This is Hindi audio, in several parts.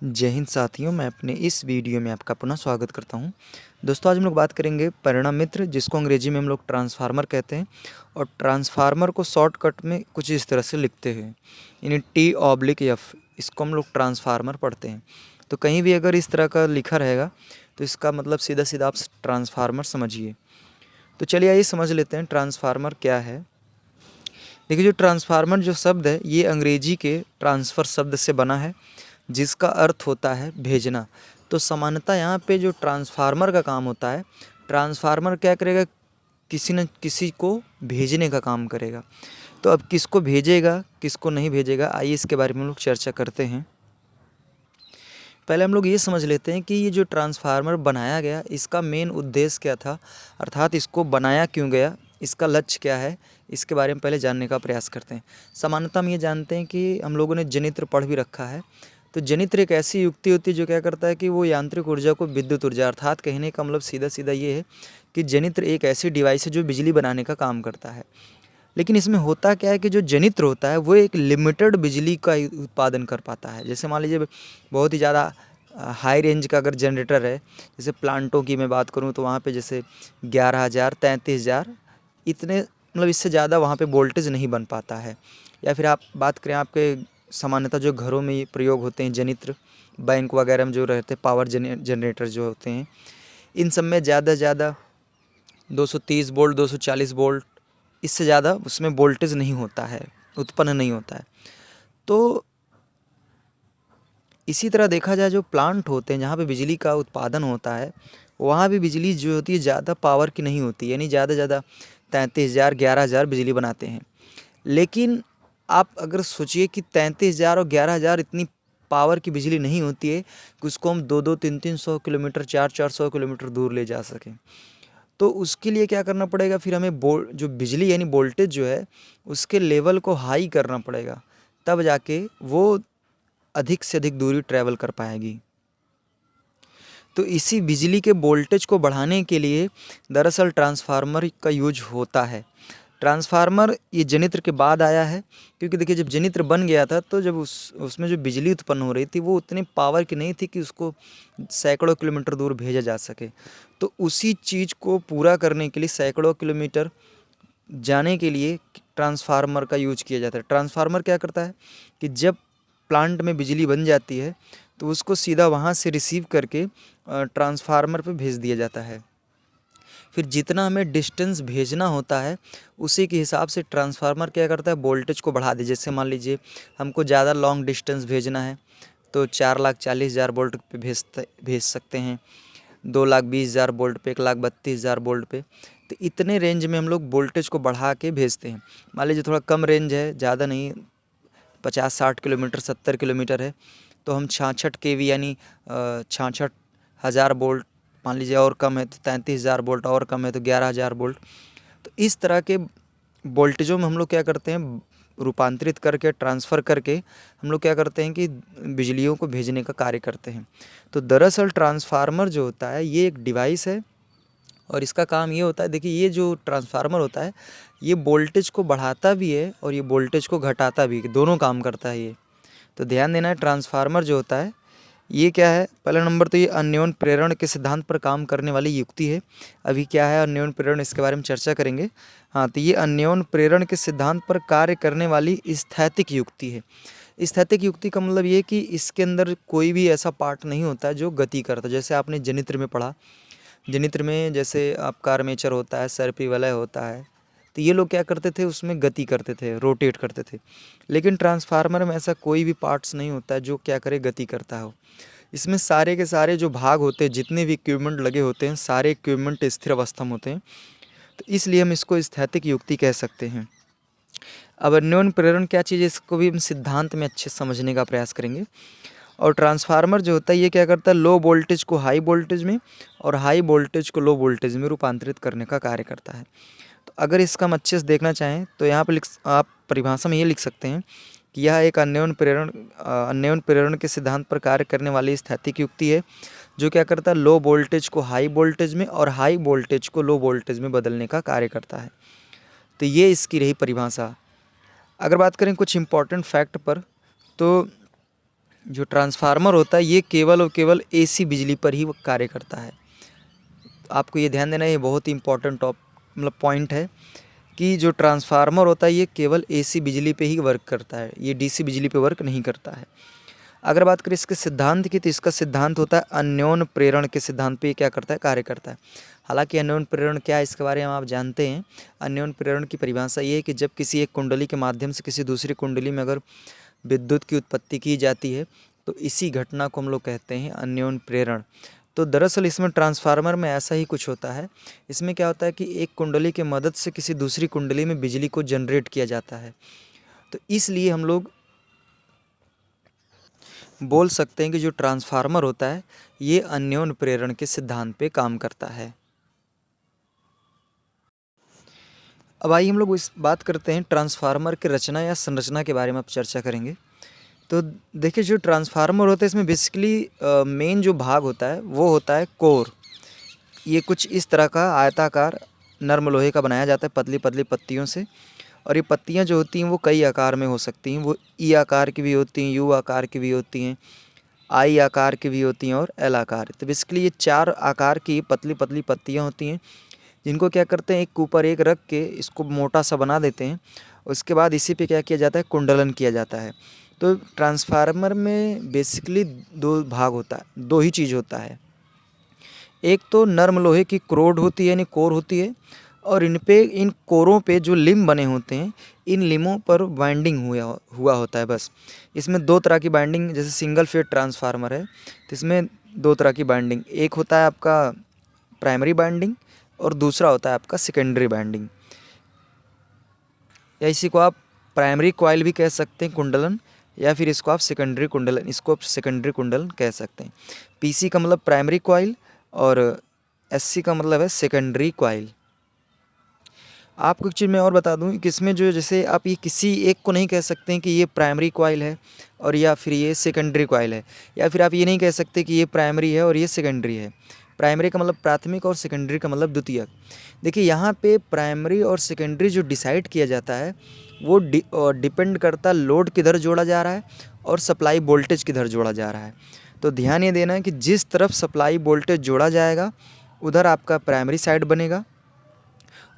जय हिंद साथियों, मैं अपने इस वीडियो में आपका पुनः स्वागत करता हूं। दोस्तों, आज हम लोग बात करेंगे परिणाम मित्र, जिसको अंग्रेजी में हम लोग ट्रांसफार्मर कहते हैं। और ट्रांसफार्मर को शॉर्टकट में कुछ इस तरह से लिखते हैं, यानी T/F, इसको हम लोग ट्रांसफार्मर पढ़ते हैं। तो कहीं भी अगर इस तरह का लिखा रहेगा तो इसका मतलब सीधा सीधा आप ट्रांसफार्मर समझिए। तो चलिए आइए समझ लेते हैं ट्रांसफार्मर क्या है। देखिए, जो ट्रांसफार्मर जो शब्द है ये अंग्रेजी के ट्रांसफ़र शब्द से बना है, जिसका अर्थ होता है भेजना। तो सामान्यतः यहाँ पे जो ट्रांसफार्मर का काम होता है, ट्रांसफार्मर क्या करेगा, किसी न किसी को भेजने का काम करेगा। तो अब किसको भेजेगा, किसको नहीं भेजेगा, आइए इसके बारे में हम लोग चर्चा करते हैं। पहले हम लोग ये समझ लेते हैं कि ये जो ट्रांसफार्मर बनाया गया, इसका मेन उद्देश्य क्या था, अर्थात इसको बनाया क्यों गया, इसका लक्ष्य क्या है, इसके बारे में पहले जानने का प्रयास करते हैं। सामान्यतः हम ये जानते हैं कि हम लोगों ने जनित्र पढ़ भी रखा है। तो जनित्र एक ऐसी युक्ति होती है जो क्या करता है कि वो यांत्रिक ऊर्जा को विद्युत ऊर्जा, अर्थात कहने का मतलब सीधा सीधा ये है कि जनित्र एक ऐसी डिवाइस है जो बिजली बनाने का काम करता है। लेकिन इसमें होता क्या है कि जो जनित्र होता है वो एक लिमिटेड बिजली का उत्पादन कर पाता है। जैसे मान लीजिए बहुत ही ज़्यादा हाई रेंज का अगर जनरेटर है, जैसे प्लांटों की मैं बात करूँ तो वहाँ पे जैसे 11,000 33,000 इतने, मतलब इससे ज़्यादा वहाँ पे वोल्टेज नहीं बन पाता है। या फिर आप बात करें आपके सामान्यतः जो घरों में ये प्रयोग होते हैं जनित्र, बैंक वगैरह में जो रहते हैं पावर जनरेटर जो होते हैं, इन सब में ज़्यादा से ज़्यादा 230 वोल्ट 240 वोल्ट, इससे ज़्यादा उसमें वोल्टेज नहीं होता है, उत्पन्न नहीं होता है। तो इसी तरह देखा जाए जो प्लांट होते हैं जहाँ पे बिजली का उत्पादन होता है, वहाँ भी बिजली जो होती है ज़्यादा पावर की नहीं होती, यानी ज़्यादा से ज़्यादा 33,000 11,000 बिजली बनाते हैं। लेकिन आप अगर सोचिए कि 33,000 और 11,000 इतनी पावर की बिजली नहीं होती है कि उसको हम 2-2 3-3 सौ किलोमीटर 4-400 किलोमीटर दूर ले जा सकें। तो उसके लिए क्या करना पड़ेगा, फिर हमें जो बिजली यानी वोल्टेज जो है उसके लेवल को हाई करना पड़ेगा, तब जाके वो अधिक से अधिक दूरी ट्रैवल कर पाएगी। तो इसी बिजली के वोल्टेज को बढ़ाने के लिए दरअसल ट्रांसफार्मर का यूज होता है। ट्रांसफार्मर ये जनित्र के बाद आया है, क्योंकि देखिए जब जनित्र बन गया था तो जब उसमें जो बिजली उत्पन्न हो रही थी वो उतनी पावर की नहीं थी कि उसको सैकड़ों किलोमीटर दूर भेजा जा सके। तो उसी चीज़ को पूरा करने के लिए सैकड़ों किलोमीटर जाने के लिए ट्रांसफार्मर का यूज किया जाता है। ट्रांसफार्मर क्या करता है कि जब प्लांट में बिजली बन जाती है तो उसको सीधा वहाँ से रिसीव करके ट्रांसफार्मर पे भेज दिया जाता है। फिर जितना हमें डिस्टेंस भेजना होता है उसी के हिसाब से ट्रांसफार्मर क्या करता है, वोल्टेज को बढ़ा दे। जैसे मान लीजिए हमको ज़्यादा लॉन्ग डिस्टेंस भेजना है तो 4,40,000 वोल्ट पे भेज सकते हैं, 2,20,000 वोल्ट पे, 1,32,000 वोल्ट पे। तो इतने रेंज में हम लोग वोल्टेज को बढ़ा के भेजते हैं। मान लीजिए थोड़ा कम रेंज है, ज़्यादा नहीं, 50-60 किलोमीटर 70 किलोमीटर है, तो हम 66 केवी यानी 66,000 वोल्ट, मान लीजिए और कम है तो 33,000 वोल्ट, और कम है तो 11,000 वोल्ट। तो इस तरह के वोल्टेजों में हम लोग क्या करते हैं, रूपांतरित करके ट्रांसफ़र करके हम लोग क्या करते हैं कि बिजलियों को भेजने का कार्य करते हैं। तो दरअसल ट्रांसफार्मर जो होता है ये एक डिवाइस है और इसका काम ये होता है, देखिए ये जो ट्रांसफार्मर होता है ये वोल्टेज को बढ़ाता भी है और ये वोल्टेज को घटाता भी है, दोनों काम करता है ये। तो ध्यान देना है, ट्रांसफार्मर जो होता है ये क्या है, पहला नंबर तो ये अन्योन प्रेरण के सिद्धांत पर काम करने वाली युक्ति है। अभी क्या है अन्योन प्रेरण, इसके बारे में चर्चा करेंगे। हाँ, तो ये अन्योन प्रेरण के सिद्धांत पर कार्य करने वाली स्थैतिक युक्ति है। स्थैतिक युक्ति का मतलब ये है कि इसके अंदर कोई भी ऐसा पार्ट नहीं होता है जो गति करता है। जैसे आपने जनित्र में पढ़ा, जनित्र में जैसे आपका आर्मेचर होता है, सर्पी वलय होता है, तो ये लोग क्या करते थे, उसमें गति करते थे, रोटेट करते थे। लेकिन ट्रांसफार्मर में ऐसा कोई भी पार्ट्स नहीं होता है जो क्या करे, गति करता हो। इसमें सारे के सारे जो भाग होते हैं, जितने भी इक्विपमेंट लगे होते हैं, सारे इक्विपमेंट स्थिर अवस्था में होते हैं। तो इसलिए हम इसको स्थैतिक युक्ति कह सकते हैं। अब अन्योन प्रेरण क्या चीज़ है, इसको भी हम सिद्धांत में अच्छे समझने का प्रयास करेंगे। और ट्रांसफार्मर जो होता है ये क्या करता है, लो वोल्टेज को हाई वोल्टेज में और हाई वोल्टेज को लो वोल्टेज में रूपांतरित करने का कार्य करता है। तो अगर इसका हम अच्छे से देखना चाहें तो यहाँ पर आप परिभाषा में ये लिख सकते हैं कि यह एक अन्योन प्रेरण के सिद्धांत पर कार्य करने वाली स्थैतिक युक्ति है जो क्या करता है, लो वोल्टेज को हाई वोल्टेज में और हाई वोल्टेज को लो वोल्टेज में बदलने का कार्य करता है। तो ये इसकी रही परिभाषा। अगर बात करें कुछ इम्पोर्टेंट फैक्ट पर, तो जो ट्रांसफार्मर होता है ये केवल और केवल एसी बिजली पर ही कार्य करता है। आपको ये ध्यान देना, ये बहुत ही इंपॉर्टेंट मतलब पॉइंट है कि जो ट्रांसफार्मर होता है ये केवल एसी बिजली पे ही वर्क करता है, ये डीसी बिजली पे वर्क नहीं करता है। अगर बात करें इसके सिद्धांत की, तो इसका सिद्धांत होता है अन्योन्य प्रेरण के सिद्धांत पे क्या करता है, कार्य करता है। हालांकि अन्योन्य प्रेरण क्या है इसके बारे में आप जानते हैं। अन्योन्य प्रेरण की परिभाषा ये है कि जब किसी एक कुंडली के माध्यम से किसी दूसरी कुंडली में अगर विद्युत की उत्पत्ति की जाती है तो इसी घटना को हम लोग कहते हैं अन्योन्य प्रेरण। तो दरअसल इसमें ट्रांसफार्मर में ऐसा ही कुछ होता है। इसमें क्या होता है कि एक कुंडली की मदद से किसी दूसरी कुंडली में बिजली को जनरेट किया जाता है। तो इसलिए हम लोग बोल सकते हैं कि जो ट्रांसफार्मर होता है ये अन्योन्य प्रेरण के सिद्धांत पे काम करता है। अब आइए हम लोग इस बात करते हैं ट्रांसफार्मर की रचना या संरचना के बारे में अब चर्चा करेंगे। तो देखिए जो ट्रांसफार्मर होता है इसमें बेसिकली मेन जो भाग होता है वो होता है कोर। ये कुछ इस तरह का आयताकार नर्म लोहे का बनाया जाता है पतली पतली पत्तियों से, और ये पत्तियां जो होती हैं वो कई आकार में हो सकती हैं। वो ई आकार की भी होती हैं, यू आकार की भी होती हैं, आई आकार की भी होती हैं और एल आकार। तो बेसिकली ये 4 आकार की पतली पतली पत्तियां होती हैं जिनको क्या करते हैं एक के ऊपर एक रख के इसको मोटा सा बना देते हैं। उसके बाद इसी पे क्या किया जाता है, कुंडलन किया जाता है। तो ट्रांसफार्मर में बेसिकली 2 भाग होता है, 2 ही चीज़ होता है। एक तो नर्म लोहे की क्रोड होती है यानी कोर होती है, और इन कोरों पे जो लिम बने होते हैं इन लिमों पर वाइंडिंग हुआ होता है बस। इसमें 2 तरह की बाइंडिंग, जैसे सिंगल फेज ट्रांसफार्मर है तो इसमें 2 तरह की बाइंडिंग, एक होता है आपका प्राइमरी बाइंडिंग और दूसरा होता है आपका सेकेंडरी बाइंडिंग, या इसी को आप प्राइमरी कॉइल भी कह सकते हैं कुंडलन, या फिर इसको आप सेकेंडरी कुंडलन कह सकते हैं। पीसी का मतलब प्राइमरी कॉइल और एससी का मतलब है सेकेंडरी कॉइल। आपको एक चीज़ मैं और बता दूं कि इसमें जो जैसे आप ये किसी एक को नहीं कह सकते हैं कि ये प्राइमरी कॉइल है और या फिर ये सेकेंडरी कॉइल है, या फिर आप ये नहीं कह सकते कि ये प्राइमरी है और ये सेकेंडरी है। प्राइमरी का मतलब प्राथमिक और सेकेंडरी का मतलब द्वितीयक। देखिए यहाँ पे प्राइमरी और सेकेंडरी जो डिसाइड किया जाता है वो डिपेंड करता लोड किधर जोड़ा जा रहा है और सप्लाई वोल्टेज किधर जोड़ा जा रहा है। तो ध्यान ये देना है कि जिस तरफ सप्लाई वोल्टेज जोड़ा जाएगा उधर आपका प्राइमरी साइड बनेगा,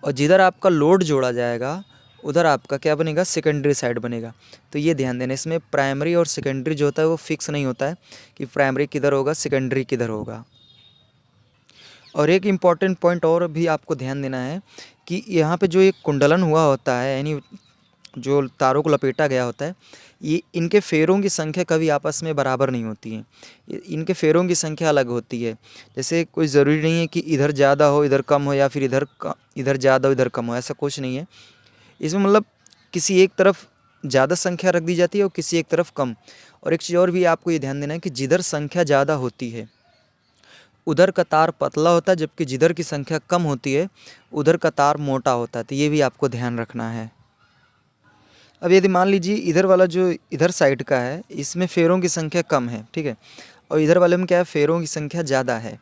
और जिधर आपका लोड जोड़ा जाएगा उधर आपका क्या बनेगा, सेकेंडरी साइड बनेगा। तो ये ध्यान देना, इसमें प्राइमरी और सेकेंडरी जो होता है वो फिक्स नहीं होता है कि प्राइमरी किधर होगा सेकेंडरी किधर होगा। और एक इम्पॉर्टेंट पॉइंट और भी आपको ध्यान देना है कि यहाँ पे जो एक कुंडलन हुआ होता है यानी जो तारों को लपेटा गया होता है, ये इनके फेरों की संख्या कभी आपस में बराबर नहीं होती है। इनके फेरों की संख्या अलग होती है। जैसे कोई ज़रूरी नहीं है कि इधर ज़्यादा हो इधर कम हो, या फिर इधर ज़्यादा हो इधर कम हो, ऐसा कुछ नहीं है। इसमें मतलब किसी एक तरफ ज़्यादा संख्या रख दी जाती है और किसी एक तरफ कम। और एक चीज़ और भी आपको ये ध्यान देना है कि जिधर संख्या ज़्यादा होती है उधर का तार पतला होता है, जबकि जिधर की संख्या कम होती है उधर का तार मोटा होता है। तो ये भी आपको ध्यान रखना है। अब यदि मान लीजिए इधर वाला जो इधर साइड का है इसमें फेरों की संख्या कम है, ठीक है, और इधर वाले में क्या है फेरों की संख्या ज़्यादा है।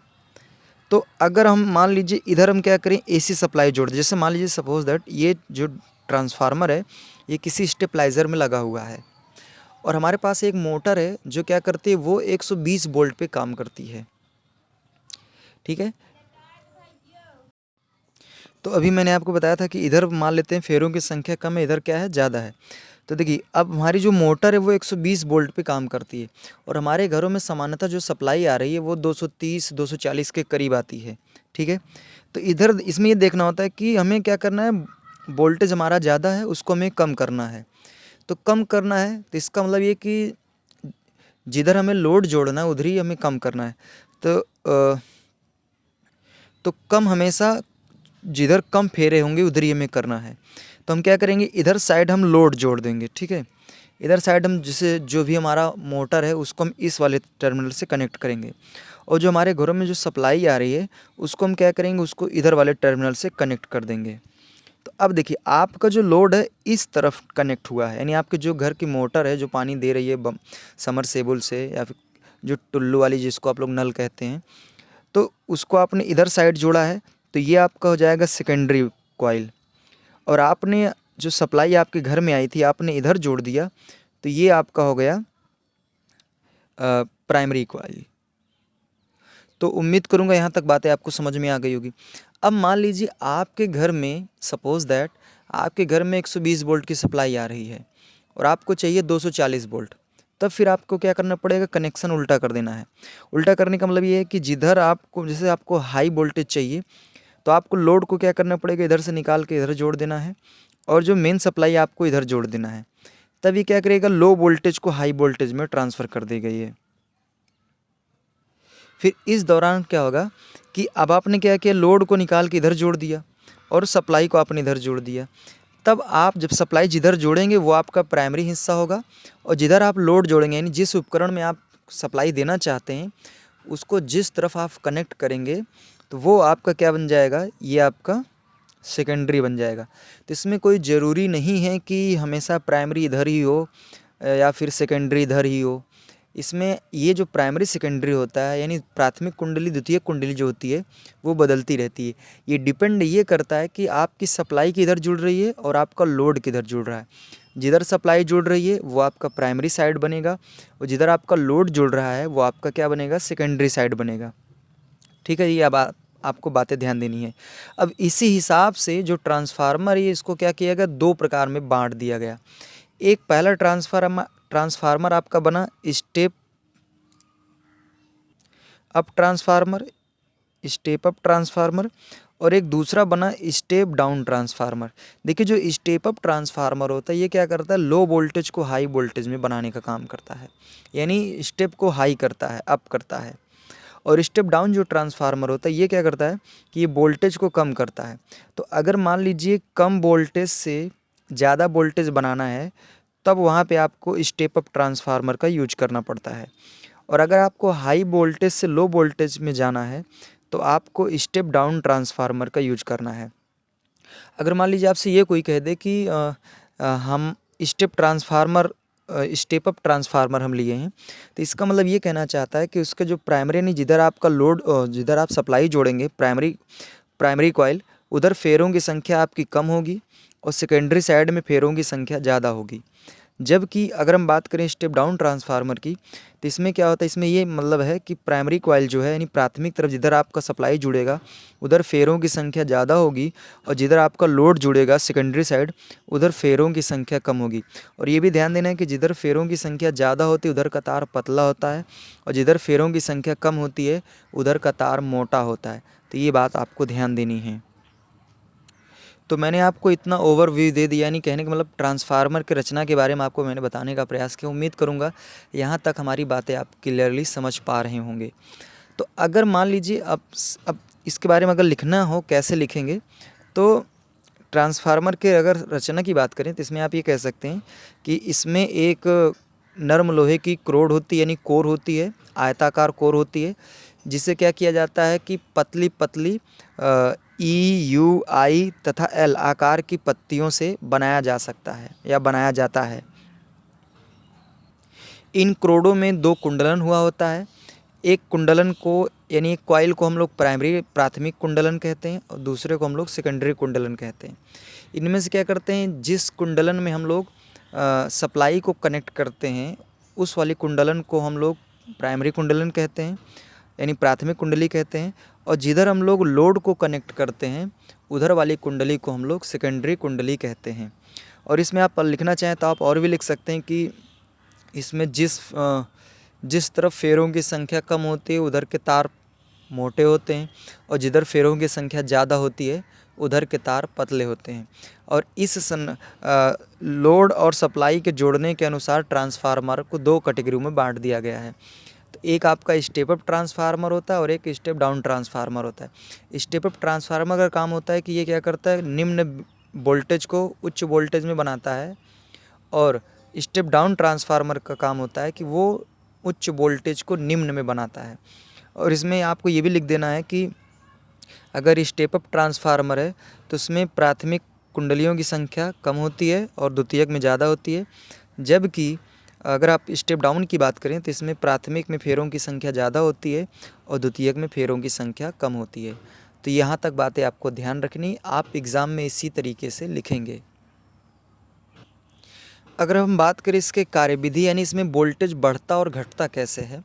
तो अगर हम मान लीजिए इधर हम क्या करें एसी सप्लाई जोड़ दें, जैसे मान लीजिए सपोज दैट ये जो ट्रांसफार्मर है ये किसी स्टेबलाइज़र में लगा हुआ है और हमारे पास एक मोटर है जो क्या करती है वो 120 वोल्ट पे काम करती है, ठीक है। तो अभी मैंने आपको बताया था कि इधर मान लेते हैं फेरों की संख्या कम है, इधर क्या है ज़्यादा है। तो देखिए अब हमारी जो मोटर है वो 120 वोल्ट पे काम करती है और हमारे घरों में सामान्यतः जो सप्लाई आ रही है वो 230 240 के करीब आती है, ठीक है। तो इधर इसमें ये देखना होता है कि हमें क्या करना है, वोल्टेज हमारा ज़्यादा है उसको हमें कम करना है। तो कम करना है तो इसका मतलब ये कि जिधर हमें लोड जोड़ना है उधर ही हमें कम करना है। तो कम हमेशा जिधर कम फेरे होंगे उधर ही हमें करना है। तो हम क्या करेंगे, इधर साइड हम लोड जोड़ देंगे, ठीक है। इधर साइड हम जिसे जो भी हमारा मोटर है उसको हम इस वाले टर्मिनल से कनेक्ट करेंगे, और जो हमारे घरों में जो सप्लाई आ रही है उसको हम क्या करेंगे, उसको इधर वाले टर्मिनल से कनेक्ट कर देंगे। तो अब देखिए आपका जो लोड है इस तरफ कनेक्ट हुआ है, यानी आपके जो घर की मोटर है जो पानी दे रही है समरसेबुल से, या फिर जो टुल्लू वाली जिसको आप लोग नल कहते हैं, तो उसको आपने इधर साइड जोड़ा है। तो ये आपका हो जाएगा सेकेंडरी कॉइल, और आपने जो सप्लाई आपके घर में आई थी आपने इधर जोड़ दिया तो ये आपका हो गया प्राइमरी कॉइल। तो उम्मीद करूँगा यहाँ तक बातें आपको समझ में आ गई होगी। अब मान लीजिए आपके घर में, सपोज़ दैट आपके घर में 120 वोल्ट की सप्लाई आ रही है और आपको चाहिए 240 वोल्ट। तब फिर आपको क्या करना पड़ेगा, कनेक्शन उल्टा कर देना है। उल्टा करने का मतलब ये है कि जिधर आपको, जैसे आपको हाई वोल्टेज चाहिए तो आपको लोड को क्या करना पड़ेगा, इधर से निकाल के इधर जोड़ देना है और जो मेन सप्लाई आपको इधर जोड़ देना है। तब ये क्या करेगा, लो वोल्टेज को हाई वोल्टेज में ट्रांसफ़र कर देगा ये। फिर इस दौरान क्या होगा कि अब आपने क्या किया, लोड को निकाल के इधर जोड़ दिया और सप्लाई को आपने इधर जोड़ दिया। तब आप जब सप्लाई जिधर जोड़ेंगे वो आपका प्राइमरी हिस्सा होगा और जिधर आप लोड जोड़ेंगे, यानी जिस उपकरण में आप सप्लाई देना चाहते हैं उसको जिस तरफ आप कनेक्ट करेंगे तो वो आपका क्या बन जाएगा, ये आपका सेकेंडरी बन जाएगा। तो इसमें कोई ज़रूरी नहीं है कि हमेशा प्राइमरी इधर ही हो या फिर सेकेंडरी इधर ही हो। इसमें ये जो प्राइमरी सेकेंडरी होता है, यानी प्राथमिक कुंडली द्वितीयक कुंडली जो होती है वो बदलती रहती है। ये डिपेंड ये करता है कि आपकी सप्लाई किधर जुड़ रही है और आपका लोड किधर जुड़ रहा है। जिधर सप्लाई जुड़ रही है वो आपका प्राइमरी साइड बनेगा और जिधर आपका लोड जुड़ रहा है वो आपका क्या बनेगा, सेकेंडरी साइड बनेगा। ठीक है, ये अब आपको बातें ध्यान देनी है। अब इसी हिसाब से जो ट्रांसफार्मर है इसको क्या किया गया, दो प्रकार में बांट दिया गया। एक पहला ट्रांसफार्मर आपका बना step up transformer, step up transformer, और एक दूसरा बना स्टेप डाउन ट्रांसफार्मर। देखिए जो स्टेप अप ट्रांसफार्मर होता है ये क्या करता है, लो वोल्टेज को हाई वोल्टेज में बनाने का काम करता है, यानी स्टेप को हाई करता है, अप करता है। और स्टेप डाउन जो ट्रांसफार्मर होता है ये क्या करता है कि ये वोल्टेज को कम करता है। तो अगर मान लीजिए कम वोल्टेज से ज़्यादा वोल्टेज बनाना है तब वहाँ पे आपको स्टेप अप ट्रांसफार्मर का यूज करना पड़ता है। और अगर आपको हाई वोल्टेज से लो वोल्टेज में जाना है तो आपको स्टेप डाउन ट्रांसफार्मर का यूज करना है। अगर मान लीजिए आपसे ये कोई कह दे कि हम स्टेप अप ट्रांसफार्मर हम लिए हैं, तो इसका मतलब ये कहना चाहता है कि उसका जो प्राइमरी, यानी जिधर आपका लोड, जिधर आप सप्लाई जोड़ेंगे प्राइमरी कॉइल, उधर फेरों की संख्या आपकी कम होगी और सेकेंडरी साइड में फेरों की संख्या ज़्यादा होगी। जबकि अगर हम बात करें स्टेप डाउन ट्रांसफार्मर की तो इसमें क्या होता है, इसमें ये मतलब है कि प्राइमरी कॉइल जो है, यानी प्राथमिक तरफ जिधर आपका सप्लाई जुड़ेगा उधर फेरों की संख्या ज़्यादा होगी और जिधर आपका लोड जुड़ेगा सेकेंडरी साइड उधर फेरों की संख्या कम होगी। और ये भी ध्यान देना है कि जिधर फेरों की संख्या ज़्यादा होती है उधर का तार पतला होता है और जिधर फेरों की संख्या कम होती है उधर का तार मोटा होता है। तो ये बात आपको ध्यान देनी है। तो मैंने आपको इतना ओवरव्यू दे दिया, यानी कहने का मतलब ट्रांसफार्मर की रचना के बारे में आपको मैंने बताने का प्रयास किया। उम्मीद करूँगा यहाँ तक हमारी बातें आप क्लियरली समझ पा रहे होंगे। तो अगर मान लीजिए अब इसके बारे में अगर लिखना हो, कैसे लिखेंगे, तो ट्रांसफार्मर के अगर रचना की बात करें तो इसमें आप ये कह सकते हैं कि इसमें एक नरम लोहे की क्रोड होती है, यानी कोर होती है, आयताकार कोर होती है, जिसे क्या किया जाता है कि पतली पतली EUI तथा L आकार की पत्तियों से बनाया जा सकता है या बनाया जाता है। इन क्रोडों में दो कुंडलन हुआ होता है। एक कुंडलन को, यानी एक कॉइल को हम लोग प्राथमिक कुंडलन कहते हैं और दूसरे को हम लोग सेकेंडरी कुंडलन कहते हैं। इनमें से क्या करते हैं, जिस कुंडलन में हम लोग सप्लाई को कनेक्ट करते हैं उस वाली कुंडलन को हम लोग प्राइमरी कुंडलन कहते हैं, यानी प्राथमिक कुंडली कहते हैं, और जिधर हम लोग लोड को कनेक्ट करते हैं उधर वाली कुंडली को हम लोग सेकेंडरी कुंडली कहते हैं। और इसमें आप लिखना चाहें तो आप और भी लिख सकते हैं कि इसमें जिस तरफ फेरों की संख्या कम होती है उधर के तार मोटे होते हैं और जिधर फेरों की संख्या ज़्यादा होती है उधर के तार पतले होते हैं। और इस लोड और सप्लाई के जोड़ने के अनुसार ट्रांसफार्मर को दो कैटेगरी में बांट दिया गया है। तो एक आपका स्टेप अप ट्रांसफार्मर होता है और एक स्टेप डाउन ट्रांसफार्मर होता है। स्टेप अप ट्रांसफार्मर का काम होता है कि ये क्या करता है, निम्न वोल्टेज को उच्च वोल्टेज में बनाता है, और स्टेप डाउन ट्रांसफार्मर का काम होता है कि वो उच्च वोल्टेज को निम्न में बनाता है। और इसमें आपको ये भी लिख देना है कि अगर स्टेप अप ट्रांसफार्मर है तो उसमें प्राथमिक कुंडलियों की संख्या कम होती है और द्वितीयक में ज़्यादा होती है, जबकि अगर आप स्टेप डाउन की बात करें तो इसमें प्राथमिक में फेरों की संख्या ज़्यादा होती है और द्वितीयक में फेरों की संख्या कम होती है। तो यहाँ तक बातें आपको ध्यान रखनी, आप एग्ज़ाम में इसी तरीके से लिखेंगे। अगर हम बात करें इसके कार्यविधि यानी इसमें वोल्टेज बढ़ता और घटता कैसे है,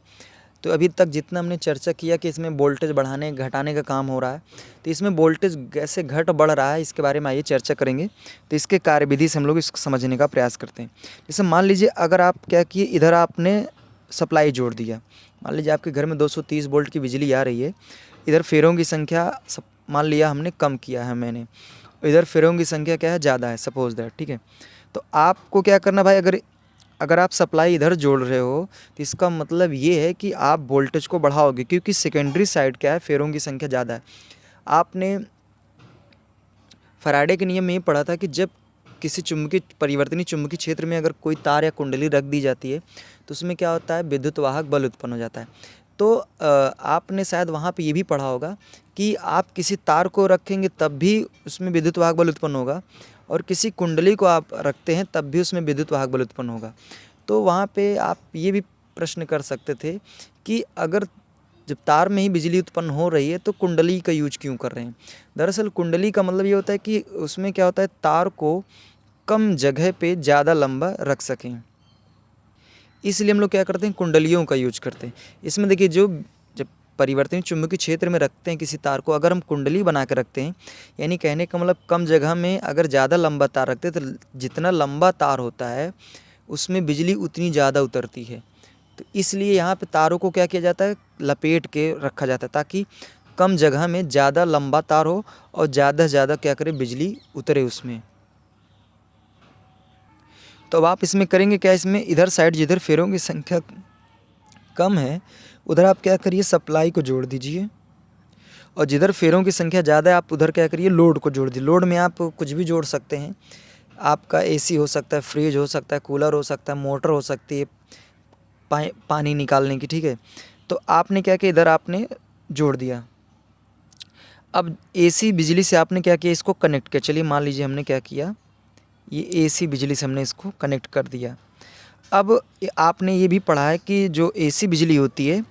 तो अभी तक जितना हमने चर्चा किया कि इसमें वोल्टेज बढ़ाने घटाने का काम हो रहा है, तो इसमें वोल्टेज कैसे घट बढ़ रहा है इसके बारे में आइए चर्चा करेंगे। तो इसके कार्यविधि से हम लोग इसको समझने का प्रयास करते हैं। जैसे मान लीजिए अगर आप क्या किए, इधर आपने सप्लाई जोड़ दिया, मान लीजिए आपके घर में 230 वोल्ट की बिजली आ रही है, इधर फेरों की संख्या मान लिया हमने कम किया है मैंने, इधर फेरों की संख्या क्या है ज़्यादा है, सपोज दैट, ठीक है। तो आपको क्या करना भाई, अगर आप सप्लाई इधर जोड़ रहे हो तो इसका मतलब ये है कि आप वोल्टेज को बढ़ाओगे, क्योंकि सेकेंडरी साइड क्या है, फेरों की संख्या ज़्यादा है। आपने फैराडे के नियम में ये पढ़ा था कि जब किसी चुंबकीय परिवर्तनीय चुंबकीय क्षेत्र में अगर कोई तार या कुंडली रख दी जाती है तो उसमें क्या होता है, विद्युत वाहक बल उत्पन्न हो जाता है। तो आपने शायद वहाँ पे ये भी पढ़ा होगा कि आप किसी तार को रखेंगे तब भी उसमें विद्युत वाहक बल उत्पन्न होगा, और किसी कुंडली को आप रखते हैं तब भी उसमें विद्युत वाहक बल उत्पन्न होगा। तो वहाँ पे आप ये भी प्रश्न कर सकते थे कि अगर जब तार में ही बिजली उत्पन्न हो रही है तो कुंडली का यूज क्यों कर रहे हैं। दरअसल कुंडली का मतलब ये होता है कि उसमें क्या होता है, तार को कम जगह पे ज़्यादा लंबा रख सकें, इसलिए हम लोग क्या करते हैं, कुंडलियों का यूज करते हैं। इसमें देखिए जब परिवर्तनीय चुंबकीय क्षेत्र में रखते हैं किसी तार को, अगर हम कुंडली बना के रखते हैं, यानी कहने का मतलब कम जगह में अगर ज़्यादा लंबा तार रखते हैं तो जितना लंबा तार होता है उसमें बिजली उतनी ज़्यादा उतरती है। तो इसलिए यहाँ पे तारों को क्या किया जाता है, लपेट के रखा जाता है, ताकि कम जगह में ज़्यादा लंबा तार हो और ज़्यादा से ज़्यादा क्या करे, बिजली उतरे उसमें। तो अब आप इसमें करेंगे क्या, इसमें इधर साइड जिधर फेरों की संख्या कम है उधर आप क्या करिए, सप्लाई को जोड़ दीजिए, और जिधर फेरों की संख्या ज़्यादा है आप उधर क्या करिए, लोड को जोड़ दीजिए। लोड में आप कुछ भी जोड़ सकते हैं, आपका एसी हो सकता है, फ्रिज हो सकता है, कूलर हो सकता है, मोटर हो सकती है पानी निकालने की, ठीक है। तो आपने क्या किया, इधर आपने जोड़ दिया। अब एसी बिजली से आपने क्या किया, इसको कनेक्ट किया। चलिए मान लीजिए हमने क्या किया, ये एसी बिजली से हमने इसको कनेक्ट कर दिया। अब आपने ये भी पढ़ा है कि जो एसी बिजली होती है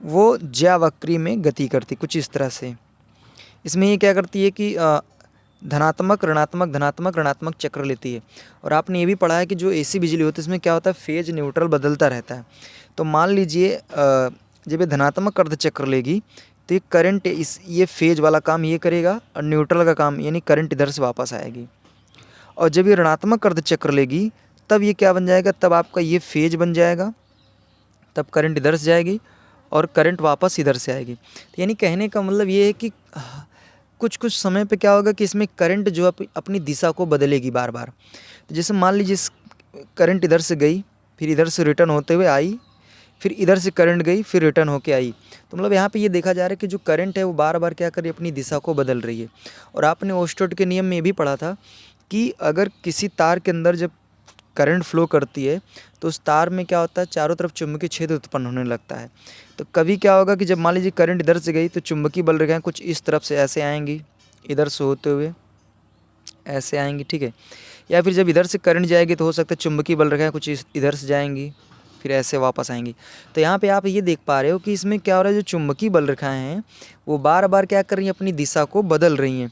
वो ज्यावक्री में गति करती कुछ इस तरह से। इसमें ये क्या करती है कि धनात्मक ऋणात्मक धनात्मक ऋणात्मक चक्र लेती है। और आपने ये भी पढ़ा है कि जो एसी बिजली होती है इसमें क्या होता है, फेज न्यूट्रल बदलता रहता है। तो मान लीजिए जब ये धनात्मक अर्ध चक्र लेगी तो ये करंट ये फेज वाला काम ये करेगा और न्यूट्रल का काम यानी करंट इधर से वापस आएगी। और जब ये ऋणात्मक अर्ध चक्र लेगी तब ये क्या बन जाएगा, तब आपका ये फेज बन जाएगा, तब करंट इधर से जाएगी और करंट वापस इधर से आएगी। तो यानी कहने का मतलब ये है कि कुछ कुछ समय पे क्या होगा कि इसमें करंट जो अपनी दिशा को बदलेगी बार बार। तो जैसे मान लीजिए करंट इधर से गई, फिर इधर से रिटर्न होते हुए आई, फिर इधर से करंट गई, फिर रिटर्न होके आई। तो मतलब यहाँ पे ये देखा जा रहा है कि जो करंट है वो बार बार क्या कर रही है, अपनी दिशा को बदल रही है। और आपने ओस्टोट के नियम में भी पढ़ा था कि अगर किसी तार के अंदर जब करंट फ्लो करती है तो उस तार में क्या होता है, चारों तरफ चुंबकीय क्षेत्र उत्पन्न होने लगता है। तो कभी क्या होगा कि जब मान लीजिए करंट इधर से गई तो चुंबकीय बल रेखाएं कुछ इस तरफ से ऐसे आएंगी, इधर से होते हुए ऐसे आएंगी, ठीक है। या फिर जब इधर से करंट जाएगी तो हो सकता है चुंबकीय बल रेखाएं कुछ इधर से जाएंगी, फिर ऐसे वापस आएंगी। तो यहाँ पे आप ये देख पा रहे हो कि इसमें क्या हो रहा है, जो चुंबकीय बल रेखाएं हैं वो बार बार क्या कर रही हैं, अपनी दिशा को बदल रही हैं।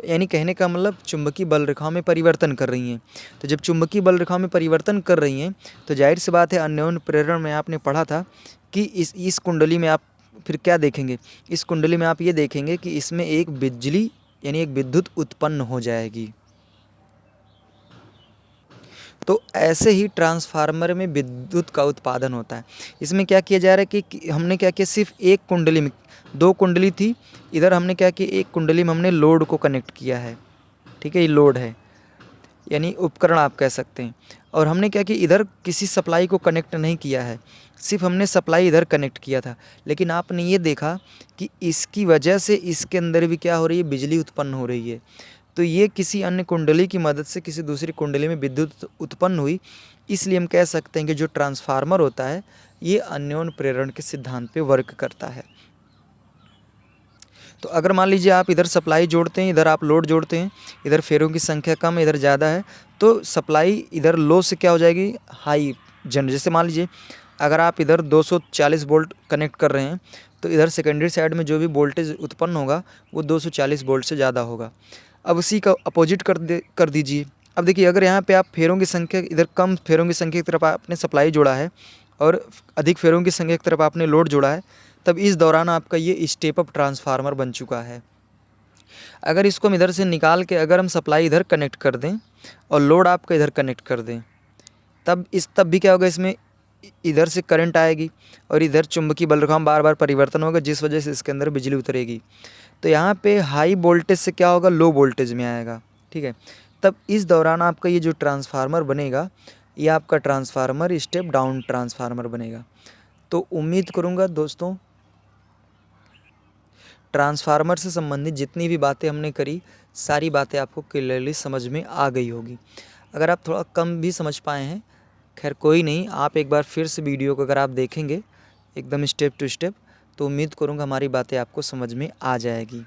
यानी कहने का मतलब चुंबकीय बल रेखाओं में परिवर्तन कर रही हैं। तो जब चुंबकीय बल रेखाओं में परिवर्तन कर रही हैं तो जाहिर सी बात है, अन्योन्य प्रेरण में आपने पढ़ा था कि इस कुंडली में आप फिर क्या देखेंगे, इस कुंडली में आप ये देखेंगे कि इसमें एक बिजली यानी एक विद्युत उत्पन्न हो जाएगी। तो ऐसे ही ट्रांसफार्मर में विद्युत का उत्पादन होता है। इसमें क्या किया जा रहा है कि हमने क्या किया, सिर्फ एक कुंडली में, दो कुंडली थी, इधर हमने क्या किया, एक कुंडली में हमने लोड को कनेक्ट किया है, ठीक है। ये लोड है यानी उपकरण आप कह सकते हैं। और हमने क्या किया, इधर किसी सप्लाई को कनेक्ट नहीं किया है, सिर्फ हमने सप्लाई इधर कनेक्ट किया था। लेकिन आपने ये देखा कि इसकी वजह से इसके अंदर भी क्या हो रही है, बिजली उत्पन्न हो रही है। तो ये किसी अन्य कुंडली की मदद से किसी दूसरी कुंडली में विद्युत उत्पन्न हुई। इसलिए हम कह सकते हैं कि जो ट्रांसफार्मर होता है ये अन्योन्य प्रेरण के सिद्धांत पे वर्क करता है। तो अगर मान लीजिए आप इधर सप्लाई जोड़ते हैं, इधर आप लोड जोड़ते हैं, इधर फेरों की संख्या कम है, इधर ज़्यादा है, तो सप्लाई इधर लो से क्या हो जाएगी, हाई जनरेट। जैसे मान लीजिए अगर आप इधर 240 वोल्ट कनेक्ट कर रहे हैं तो इधर सेकेंडरी साइड में जो भी वोल्टेज उत्पन्न होगा वो 240 वोल्ट से ज़्यादा होगा। अब उसी का अपोजिट कर दीजिए, अब देखिए अगर यहाँ पे आप फेरों की संख्या इधर कम फेरों की संख्या की तरफ आपने सप्लाई जोड़ा है और अधिक फेरों की संख्या की तरफ आपने लोड जोड़ा है, तब इस दौरान आपका ये स्टेप अप ट्रांसफार्मर बन चुका है। अगर इसको हम इधर से निकाल के अगर हम सप्लाई इधर कनेक्ट कर दें और लोड आपका इधर कनेक्ट कर दें, तब भी क्या होगा, इसमें इधर से करंट आएगी और इधर चुंबकीय बल में बार बार परिवर्तन होगा, जिस वजह से इसके अंदर बिजली उतरेगी। तो यहाँ पे हाई वोल्टेज से क्या होगा, लो वोल्टेज में आएगा, ठीक है। तब इस दौरान आपका ये जो ट्रांसफार्मर बनेगा, ये आपका ट्रांसफार्मर स्टेप डाउन ट्रांसफार्मर बनेगा। तो उम्मीद करूँगा दोस्तों ट्रांसफार्मर से संबंधित जितनी भी बातें हमने करी, सारी बातें आपको क्लियरली समझ में आ गई होगी। अगर आप थोड़ा कम भी समझ पाए हैं, खैर कोई नहीं, आप एक बार फिर से वीडियो को अगर आप देखेंगे एकदम स्टेप टू स्टेप, तो उम्मीद करूँगा हमारी बातें आपको समझ में आ जाएगी।